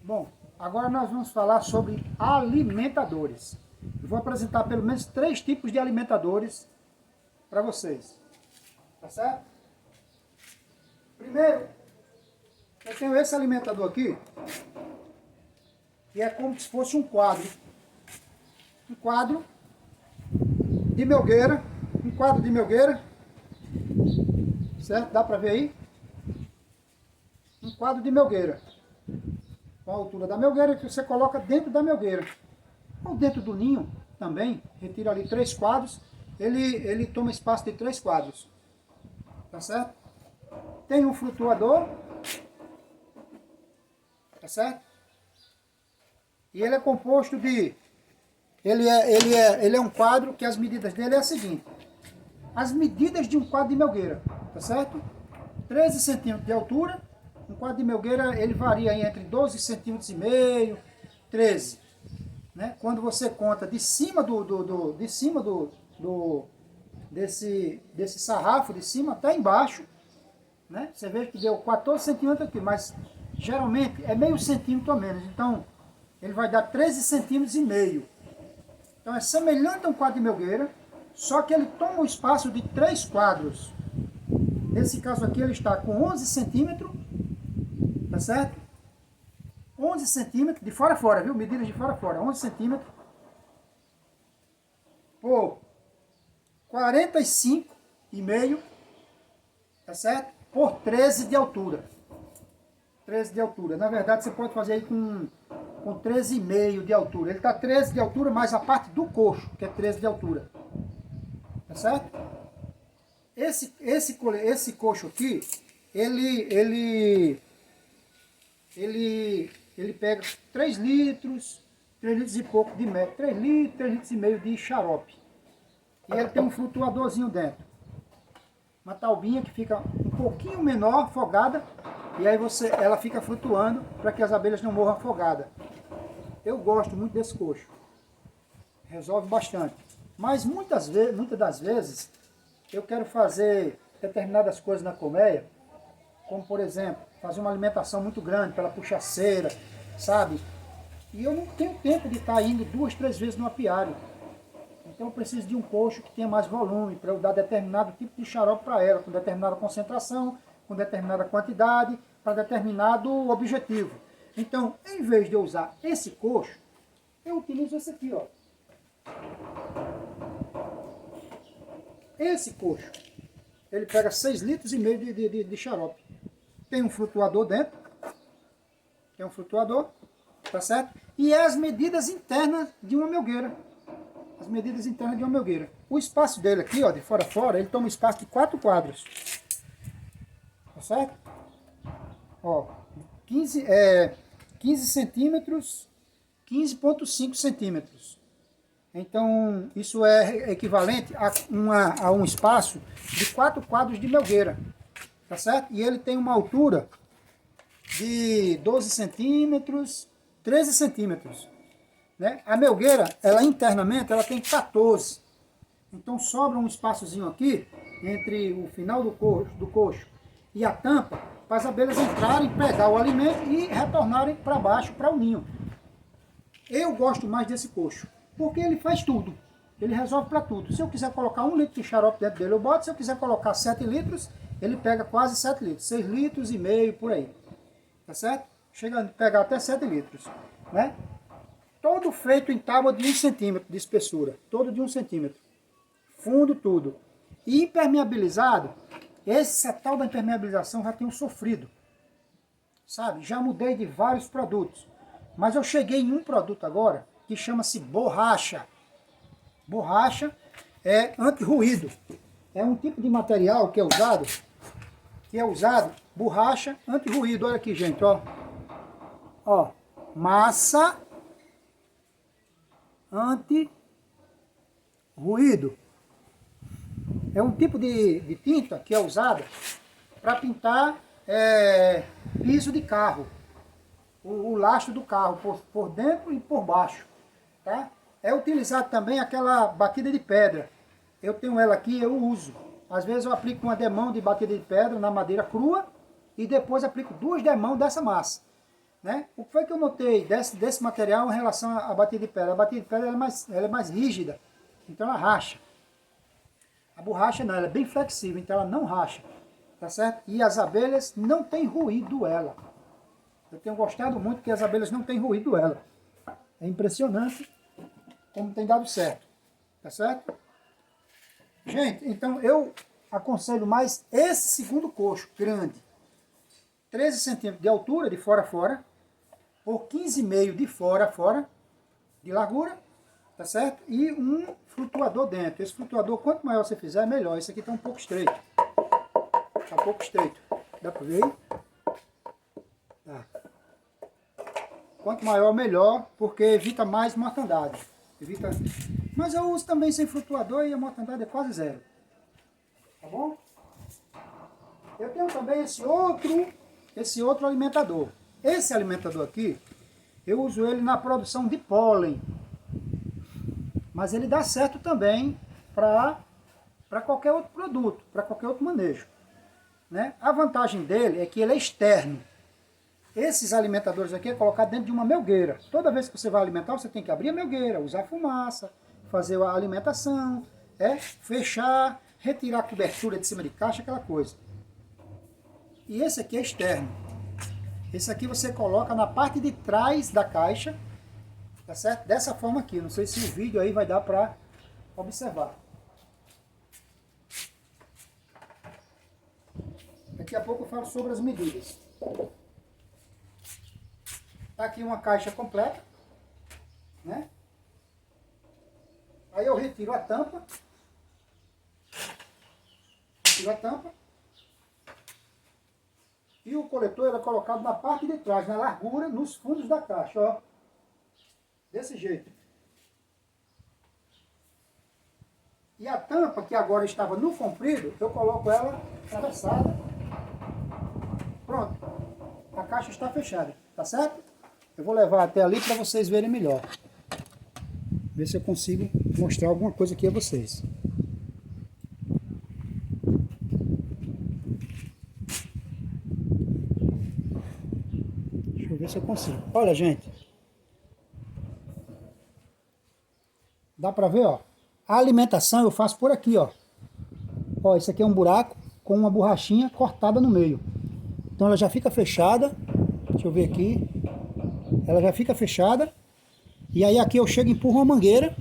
Bom, agora nós vamos falar sobre alimentadores. Eu vou apresentar pelo menos 3 tipos de alimentadores para vocês. Tá certo? Primeiro, eu tenho esse alimentador aqui, que é como se fosse um quadro. Um quadro de melgueira. Um quadro de melgueira. Certo? Dá para ver aí? Um quadro de melgueira. Com a altura da melgueira, que você coloca dentro da melgueira. Ou dentro do ninho também. Retira ali 3 quadros. Ele toma espaço de 3 quadros. Tá certo? Tem um flutuador. Tá certo? E ele é composto de... Ele é um quadro que as medidas dele é a seguinte. As medidas de um quadro de melgueira. Tá certo? 13 centímetros de altura. Um quadro de melgueira, ele varia entre 12 centímetros e meio, 13. Né? Quando você conta de cima desse sarrafo, de cima até embaixo, né? Você vê que deu 14 centímetros aqui, mas geralmente é meio centímetro ou menos. Então, ele vai dar 13 centímetros e meio. Então, é semelhante a um quadro de melgueira, só que ele toma o espaço de 3 quadros. Nesse caso aqui, ele está com 11 centímetros. Tá certo? 11 centímetros, de fora a fora, viu? Medidas de fora a fora. 11 centímetros por 45,5, tá certo? Por 13 de altura. 13 de altura. Na verdade, você pode fazer aí com 13,5 de altura. Ele está 13 de altura, mais a parte do coxo, que é 13 de altura. Tá certo? Esse coxo aqui, ele pega 3 litros e pouco de média, 3 litros e meio de xarope. E ele tem um flutuadorzinho dentro. Uma taubinha que fica um pouquinho menor, afogada, e aí ela fica flutuando para que as abelhas não morram afogadas. Eu gosto muito desse coxo. Resolve bastante. Mas muitas das vezes eu quero fazer determinadas coisas na colmeia, como por exemplo, fazer uma alimentação muito grande para ela puxar cera, sabe? E eu não tenho tempo de estar indo 2, 3 vezes no apiário. Então eu preciso de um coxo que tenha mais volume, para eu dar determinado tipo de xarope para ela, com determinada concentração, com determinada quantidade, para determinado objetivo. Então, em vez de eu usar esse coxo, eu utilizo esse aqui, ó. Esse coxo, ele pega 6 litros e meio de xarope. Tem um flutuador dentro. Tem um flutuador, tá certo? E é as medidas internas de uma melgueira. As medidas internas de uma melgueira. O espaço dele aqui, ó, de fora a fora, ele toma espaço de 4 quadros. Tá certo? Ó, 15 centímetros, 15,5 centímetros. Então, isso é equivalente a um espaço de 4 quadros de melgueira. Tá certo? E ele tem uma altura de 12 centímetros, 13 centímetros. Né? A melgueira, ela internamente, ela tem 14. Então sobra um espaçozinho aqui, entre o final do coxo e a tampa, para as abelhas entrarem, pegar o alimento e retornarem para baixo, para o ninho. Eu gosto mais desse coxo, porque ele faz tudo. Ele resolve para tudo. Se eu quiser colocar 1 litro de xarope dentro dele, eu boto. Se eu quiser colocar 7 litros, ele pega quase 7 litros. 6 litros e meio por aí. Tá certo? Chega a pegar até 7 litros. Né? Todo feito em tábua de 1 centímetro de espessura. Todo de 1 centímetro. Fundo tudo. E impermeabilizado, essa tal da impermeabilização já tenho sofrido. Sabe? Já mudei de vários produtos. Mas eu cheguei em um produto agora que chama-se borracha. Borracha é anti-ruído. É um tipo de material que é usado, borracha anti-ruído. Olha aqui, gente, ó. Ó, massa anti-ruído. É um tipo de tinta que é usada para pintar piso de carro. O lastro do carro, por dentro e por baixo. Tá? É utilizado também aquela batida de pedra. Eu tenho ela aqui, eu uso. Às vezes eu aplico uma demão de batida de pedra na madeira crua e depois aplico 2 demãos dessa massa. né? O que foi que eu notei desse material em relação à bateria de pedra? A bateria de pedra ela é mais rígida, então ela racha. A borracha não, ela é bem flexível, então ela não racha, tá certo? E as abelhas não tem ruído ela. Eu tenho gostado muito que as abelhas não tem ruído ela. É impressionante como tem dado certo, tá certo? Gente, então eu aconselho mais esse segundo coxo, grande. 13 centímetros de altura, de fora a fora, por 15,5 de fora a fora, de largura, tá certo? E um flutuador dentro. Esse flutuador, quanto maior você fizer, melhor. Esse aqui está um pouco estreito. Está um pouco estreito. Dá para ver aí? Tá. Quanto maior, melhor, porque evita mais mortandade. Evita... Mas eu uso também sem flutuador e a mortandade é quase zero. Tá bom? Eu tenho também esse outro alimentador. Esse alimentador aqui, eu uso ele na produção de pólen. Mas ele dá certo também para qualquer outro produto, para qualquer outro manejo, né? A vantagem dele é que ele é externo. Esses alimentadores aqui é colocado dentro de uma melgueira. Toda vez que você vai alimentar, você tem que abrir a melgueira, usar fumaça, fazer a alimentação, fechar, retirar a cobertura de cima de caixa, aquela coisa. E esse aqui é externo. Esse aqui você coloca na parte de trás da caixa, tá certo? Dessa forma aqui. Não sei se o vídeo aí vai dar para observar. Daqui a pouco eu falo sobre as medidas. Tá aqui uma caixa completa, né? Aí eu retiro a tampa. Tiro a tampa. E o coletor é colocado na parte de trás, na largura, nos fundos da caixa, ó. Desse jeito. E a tampa, que agora estava no comprido, eu coloco ela atravessada. Pronto. A caixa está fechada, tá certo? Eu vou levar até ali para vocês verem melhor. Ver se eu consigo mostrar alguma coisa aqui a vocês. Deixa eu ver se eu consigo. Olha, gente. Dá para ver, ó. A alimentação eu faço por aqui, ó. Ó, isso aqui é um buraco com uma borrachinha cortada no meio. Então ela já fica fechada. Deixa eu ver aqui. Ela já fica fechada. E aí aqui eu chego e empurro uma mangueira.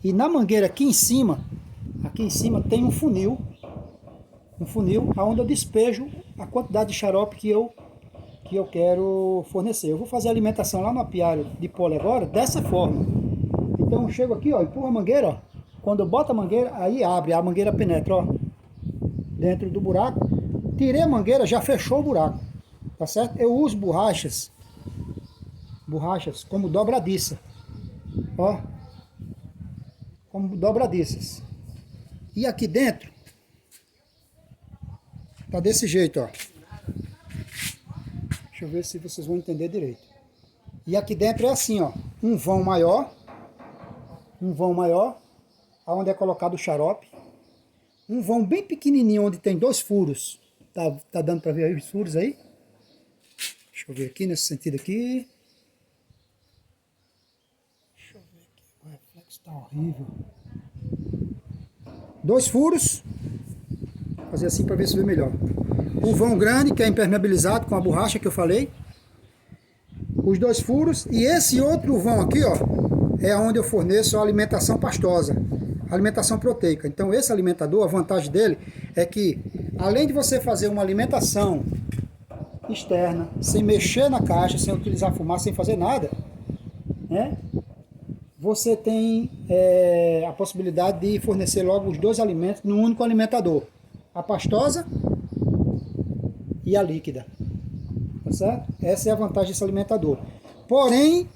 E na mangueira aqui em cima tem um funil. Um funil onde eu despejo a quantidade de xarope que eu quero fornecer. Eu vou fazer a alimentação lá no apiário de pólen agora, dessa forma. Então eu chego aqui, ó, empurro a mangueira, ó. Quando eu boto a mangueira, aí abre, a mangueira penetra, ó, dentro do buraco. Tirei a mangueira, já fechou o buraco, tá certo? Eu uso borrachas como dobradiça, ó, como dobradiças. E aqui dentro, tá desse jeito, ó. Deixa eu ver se vocês vão entender direito. E aqui dentro é assim, ó, um vão maior, onde é colocado o xarope. Um vão bem pequenininho, onde tem 2 furos. Tá dando para ver aí os furos aí? Deixa eu ver aqui, nesse sentido aqui. Deixa eu ver aqui, o reflexo tá horrível. 2 furos. Vou fazer assim para ver se vê melhor. O vão grande, que é impermeabilizado com a borracha que eu falei. Os 2 furos. E esse outro vão aqui, ó, é onde eu forneço a alimentação pastosa, alimentação proteica. Então esse alimentador, a vantagem dele é que, além de você fazer uma alimentação externa, sem mexer na caixa, sem utilizar fumaça, sem fazer nada, né? Você tem a possibilidade de fornecer logo os 2 alimentos num único alimentador. A pastosa e a líquida. Tá certo? Essa é a vantagem desse alimentador. Porém,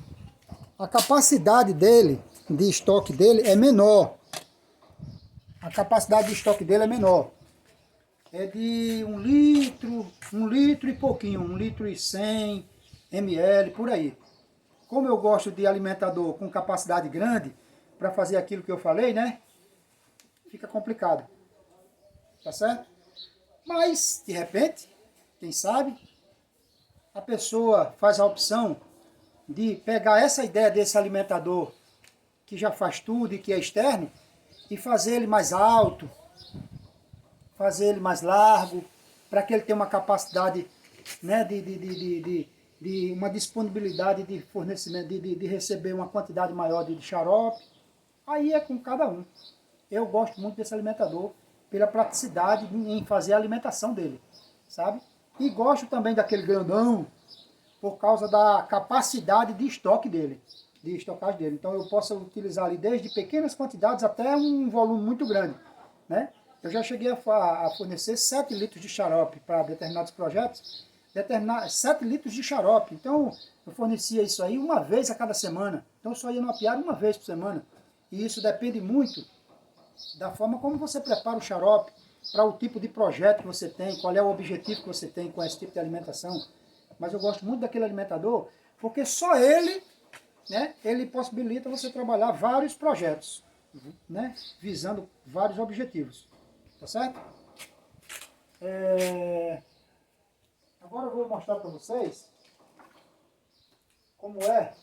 a capacidade dele, de estoque dele, é menor. A capacidade de estoque dele é menor. É de 1 litro e pouquinho, 1,1 ml, por aí. Como eu gosto de alimentador com capacidade grande, para fazer aquilo que eu falei, né? Fica complicado. Tá certo? Mas, de repente, quem sabe, a pessoa faz a opção de pegar essa ideia desse alimentador que já faz tudo e que é externo e fazer ele mais alto, fazer ele mais largo, para que ele tenha uma capacidade, né, de uma disponibilidade de fornecimento, de receber uma quantidade maior de xarope. Aí é com cada um. Eu gosto muito desse alimentador pela praticidade em fazer a alimentação dele, sabe? E gosto também daquele grandão por causa da capacidade de estoque dele, de estocagem dele. Então eu posso utilizar ali desde pequenas quantidades até um volume muito grande, né? Eu já cheguei a fornecer 7 litros de xarope para determinados projetos, 7 litros de xarope. Então eu fornecia isso aí uma vez a cada semana. Então eu só ia no apiário uma vez por semana. E isso depende muito da forma como você prepara o xarope, para o tipo de projeto que você tem, qual é o objetivo que você tem com esse tipo de alimentação. Mas eu gosto muito daquele alimentador, porque só ele, né, ele possibilita você trabalhar vários projetos, né, visando vários objetivos. Tá certo? Agora eu vou mostrar para vocês como é.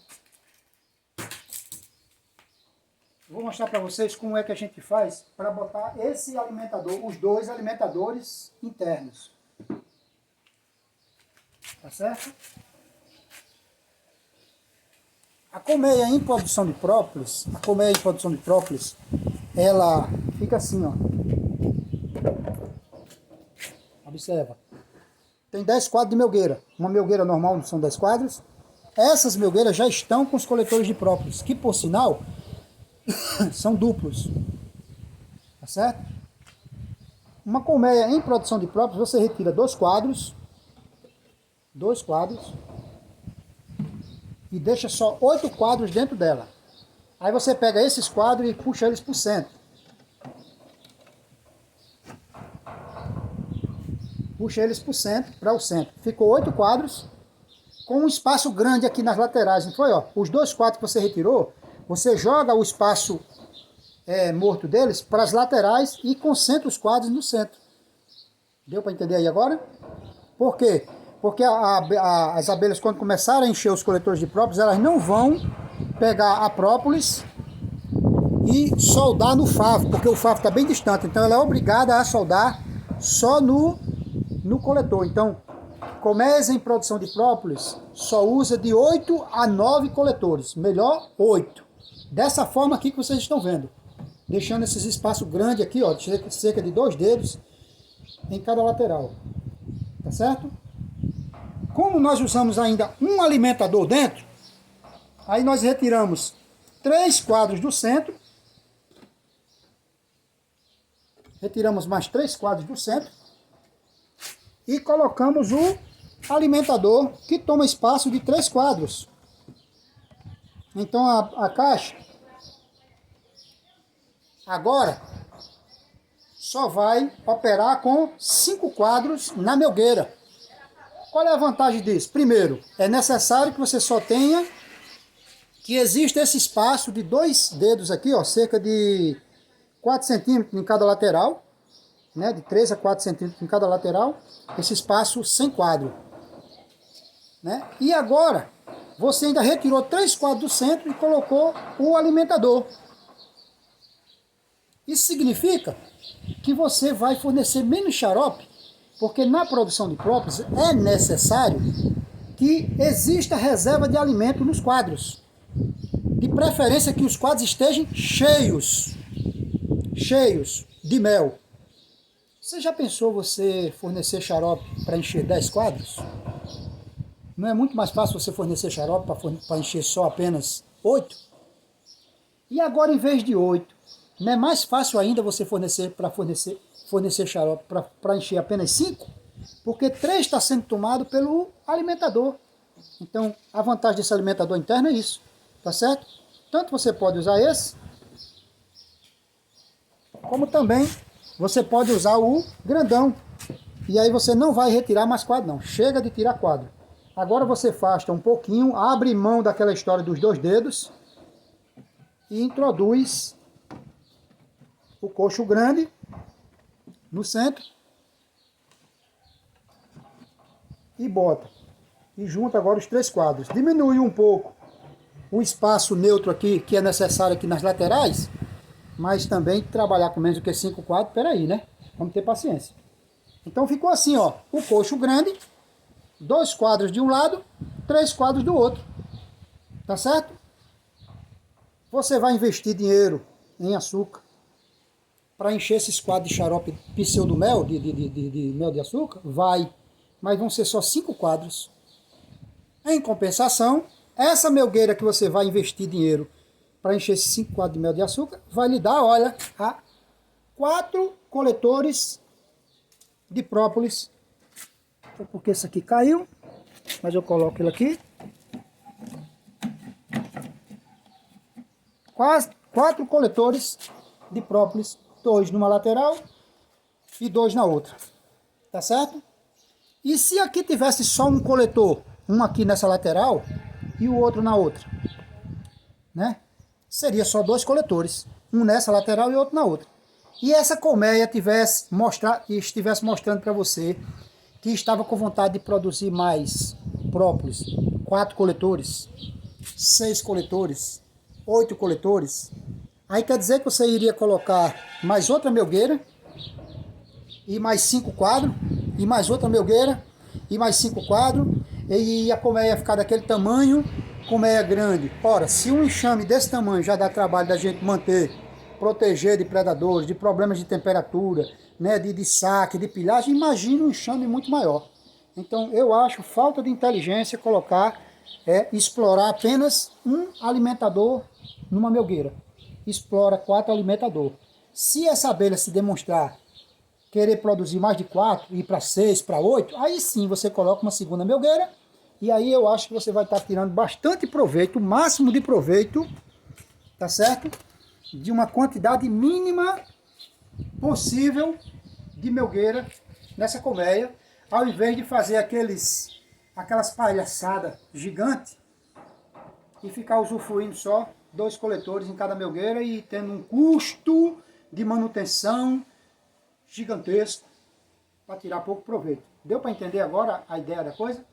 Vou mostrar para vocês como é que a gente faz para botar esse alimentador, os dois alimentadores internos. Tá certo? A colmeia em produção de própolis, ela fica assim, ó. Observa. Tem 10 quadros de melgueira. Uma melgueira normal não são 10 quadros. Essas melgueiras já estão com os coletores de própolis, que por sinal são duplos. Tá certo? Uma colmeia em produção de própolis, você retira dois quadros e deixa só 8 quadros dentro dela. Aí você pega esses quadros e puxa eles para o centro. Puxa eles para o centro. Ficou 8 quadros com um espaço grande aqui nas laterais, não foi? Ó, os 2 quadros que você retirou, você joga o espaço morto deles para as laterais e concentra os quadros no centro. Deu para entender aí agora? Por quê? Porque as abelhas, quando começarem a encher os coletores de própolis, elas não vão pegar a própolis e soldar no favo, porque o favo está bem distante. Então ela é obrigada a soldar só no coletor. Então, colmeias em produção de própolis só usa de 8 a 9 coletores. Melhor, 8. Dessa forma aqui que vocês estão vendo. Deixando esses espaços grandes aqui, ó, de cerca de 2 dedos em cada lateral. Tá certo? Como nós usamos ainda um alimentador dentro, aí nós retiramos 3 quadros do centro, retiramos mais 3 quadros do centro e colocamos o alimentador que toma espaço de 3 quadros. Então a caixa agora só vai operar com 5 quadros na melgueira. Qual é a vantagem disso? Primeiro, é necessário que você só tenha, que exista esse espaço de 2 dedos aqui, ó, cerca de 4 centímetros em cada lateral, né, de 3 a 4 centímetros em cada lateral, esse espaço sem quadro. Né? E agora, você ainda retirou 3 quadros do centro e colocou o alimentador. Isso significa que você vai fornecer menos xarope, porque na produção de própolis é necessário que exista reserva de alimento nos quadros. De preferência que os quadros estejam cheios de mel. Você já pensou você fornecer xarope para encher 10 quadros? Não é muito mais fácil você fornecer xarope para encher só apenas 8? E agora, em vez de 8, não é mais fácil ainda você fornecer xarope para encher apenas 5? Porque 3 está sendo tomado pelo alimentador. Então, a vantagem desse alimentador interno é isso. Tá certo? Tanto você pode usar esse, como também você pode usar o grandão. E aí você não vai retirar mais quadro, não. Chega de tirar quadro. Agora você afasta um pouquinho, abre mão daquela história dos 2 dedos e introduz o coxo grande no centro e bota. e junta agora os 3 quadros. Diminui um pouco o espaço neutro aqui, que é necessário aqui nas laterais, mas também trabalhar com menos do que 5 quadros, peraí, né? Vamos ter paciência. Então ficou assim, ó, o coxo grande, 2 quadros de um lado, 3 quadros do outro. Tá certo? Você vai investir dinheiro em açúcar para encher esses quadros de xarope pseudo-mel, de mel de açúcar? Vai, mas vão ser só 5 quadros. Em compensação, essa melgueira que você vai investir dinheiro para encher esses 5 quadros de mel de açúcar, vai lhe dar, olha, 4 coletores de própolis. Porque esse aqui caiu, mas eu coloco ele aqui. 4 coletores de própolis, 2 numa lateral e 2 na outra. Tá certo? E se aqui tivesse só um coletor, um aqui nessa lateral e o outro na outra, né? Seria só 2 coletores, um nessa lateral e outro na outra. E essa colmeia estivesse mostrando para você que estava com vontade de produzir mais própolis, 4 coletores, 6 coletores, 8 coletores, aí quer dizer que você iria colocar mais outra melgueira, e mais 5 quadros, e mais outra melgueira, e mais 5 quadros, e a colmeia ia ficar daquele tamanho, colmeia grande. Ora, se um enxame desse tamanho já dá trabalho da gente manter, proteger de predadores, de problemas de temperatura, né, de saque, de pilhagem, imagine um enxame muito maior. Então eu acho falta de inteligência colocar, explorar apenas um alimentador numa melgueira. Explora 4 alimentadores. Se essa abelha se demonstrar querer produzir mais de 4, ir para 6, para 8, aí sim você coloca uma segunda melgueira, e aí eu acho que você vai estar tirando bastante proveito, o máximo de proveito, tá certo? De uma quantidade mínima possível de melgueira nessa colmeia, ao invés de fazer aquelas palhaçadas gigantes e ficar usufruindo só 2 coletores em cada melgueira e tendo um custo de manutenção gigantesco para tirar pouco proveito. Deu para entender agora a ideia da coisa?